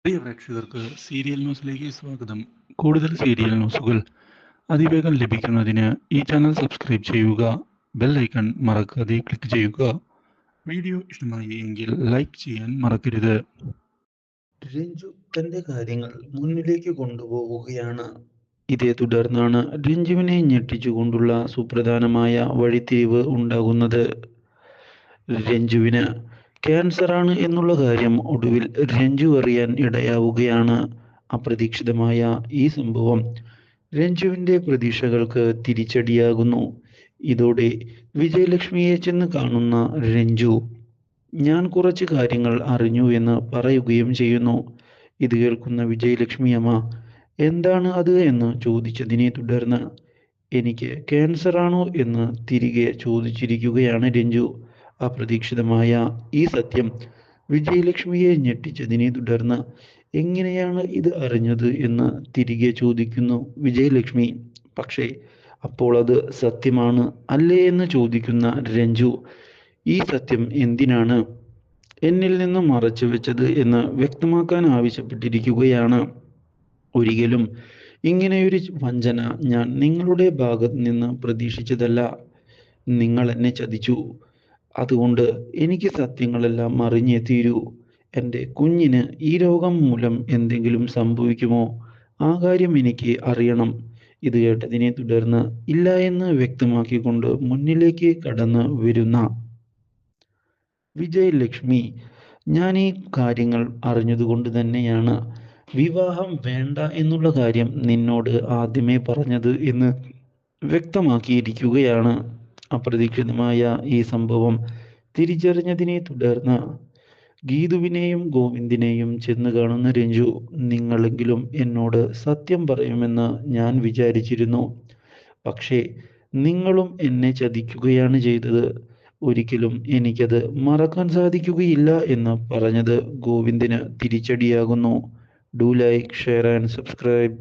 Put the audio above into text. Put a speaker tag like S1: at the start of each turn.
S1: പ്രിയ പ്രേക്ഷകർക്ക് സീരിയൽ ന്യൂസിലേക്ക് സ്വാഗതം. കൂടുതൽ സീരിയൽ ന്യൂസുകൾ അതിവേഗം ലഭിക്കുന്നതിന് ഈ ചാനൽ സബ്സ്ക്രൈബ് ചെയ്യുക. ബെൽ ഐക്കൺ മറക്കാതെ ക്ലിക്ക് ചെയ്യുക. വീഡിയോ ഇഷ്ടമായി എങ്കിൽ ലൈക്ക് ചെയ്യാൻ മറക്കരുത്.
S2: രഞ്ജു തന്റെ കാര്യങ്ങൾ മുന്നിലേക്ക് കൊണ്ടുപോവുകയാണ്. ഇതേ തുടർന്നാണ് രഞ്ജുവിനെ ഞെട്ടിച്ചുകൊണ്ടുള്ള സുപ്രധാനമായ വഴിത്തിരിവ് ഉണ്ടാകുന്നത്. രഞ്ജുവിന് ക്യാൻസറാണ് എന്നുള്ള കാര്യം ഒടുവിൽ രഞ്ജു അറിയാൻ ഇടയാവുകയാണ്. അപ്രതീക്ഷിതമായ ഈ സംഭവം രഞ്ജുവിന്റെ പ്രതീക്ഷകൾക്ക് തിരിച്ചടിയാകുന്നു. ഇതോടെ വിജയലക്ഷ്മിയെ ചെന്ന് കാണുന്ന രഞ്ജു ഞാൻ കുറച്ച് കാര്യങ്ങൾ അറിഞ്ഞു എന്ന് പറയുകയും ചെയ്യുന്നു. ഇത് കേൾക്കുന്ന വിജയലക്ഷ്മി അമ്മ എന്താണ് അത് എന്ന് ചോദിച്ചതിനെ തുടർന്ന് എനിക്ക് ക്യാൻസർ ആണോ എന്ന് തിരികെ ചോദിച്ചിരിക്കുകയാണ് രഞ്ജു. അപ്രതീക്ഷിതമായ ഈ സത്യം വിജയലക്ഷ്മിയെ ഞെട്ടിച്ചതിനെ തുടർന്ന് എങ്ങനെയാണ് ഇത് അറിഞ്ഞത് എന്ന് തിരികെ ചോദിക്കുന്നു വിജയലക്ഷ്മി. പക്ഷേ അപ്പോൾ അത് സത്യമാണ് അല്ലേ എന്ന് ചോദിക്കുന്ന രഞ്ജു ഈ സത്യം എന്തിനാണ് എന്നിൽ നിന്ന് മറച്ചു വെച്ചത് എന്ന് വ്യക്തമാക്കാൻ ആവശ്യപ്പെട്ടിരിക്കുകയാണ്. ഒരിക്കലും ഇങ്ങനെയൊരു വഞ്ചന ഞാൻ നിങ്ങളുടെ ഭാഗത്ത് നിന്ന് പ്രതീക്ഷിച്ചതല്ല. നിങ്ങൾ എന്നെ ചതിച്ചു. അതുകൊണ്ട് എനിക്ക് സത്യങ്ങളെല്ലാം അറിഞ്ഞേ തീരൂ. എൻ്റെ കുഞ്ഞിന് ഈ രോഗം മൂലം എന്തെങ്കിലും സംഭവിക്കുമോ? ആ കാര്യം എനിക്ക് അറിയണം. ഇത് കേട്ടതിനെ തുടർന്ന് ഇല്ല എന്ന് വ്യക്തമാക്കിക്കൊണ്ട് മുന്നിലേക്ക് കടന്നു വരുന്ന വിജയലക്ഷ്മി ഞാൻ ഈ കാര്യങ്ങൾ അറിഞ്ഞതുകൊണ്ട് തന്നെയാണ് വിവാഹം വേണ്ട എന്നുള്ള കാര്യം നിന്നോട് ആദ്യമേ പറഞ്ഞത് എന്ന് വ്യക്തമാക്കിയിരിക്കുകയാണ്. അപ്രതീക്ഷിതമായ ഈ സംഭവം തിരിച്ചറിഞ്ഞതിനെ തുടർന്ന് ഗീതുവിനെയും ഗോവിന്ദിനെയും ചെന്ന് കാണുന്ന രഞ്ജു നിങ്ങളെങ്കിലും എന്നോട് സത്യം പറയുമെന്ന് ഞാൻ വിചാരിച്ചിരുന്നു. പക്ഷേ നിങ്ങളും എന്നെ ചതിക്കുകയാണ് ചെയ്തത്. ഒരിക്കലും എനിക്കത് മറക്കാൻ സാധിക്കുകയില്ല എന്ന് പറഞ്ഞത് ഗോവിന്ദിന് തിരിച്ചടിയാകുന്നു. Do like, share and subscribe.